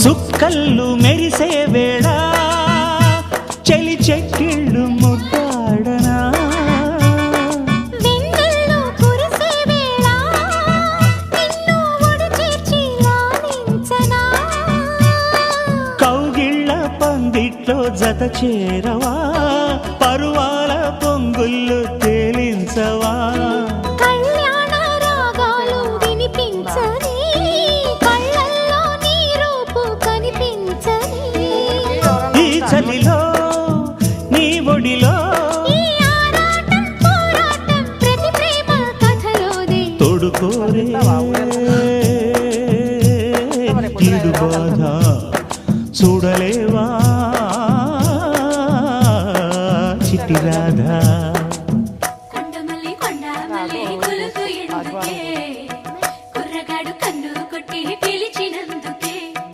సుక్కల్లు మెరిసే వేళ చెలి చెక్కిళ్ళు ముద్దాడనా వెన్నెల్లో కురిసే వేళ నిన్ను ఒడి చేర్చి లాలించనా కౌగిళ్ళ పందిట్లో జత చేరవా పరువాల పొంగుళ్ళు తేలించవా కళ్యాణ రాగాలు వినిపించని కళ్ళల్లో నీ రూపు కనిపించని ఈ చలిలో నీ ఒడిలో ఈ ఆరాటం పోరాటం ప్రతి ప్రేమ కథలోనే తోడుకోరే కీడు బాధ చూడలేవా చిట్టి రాధా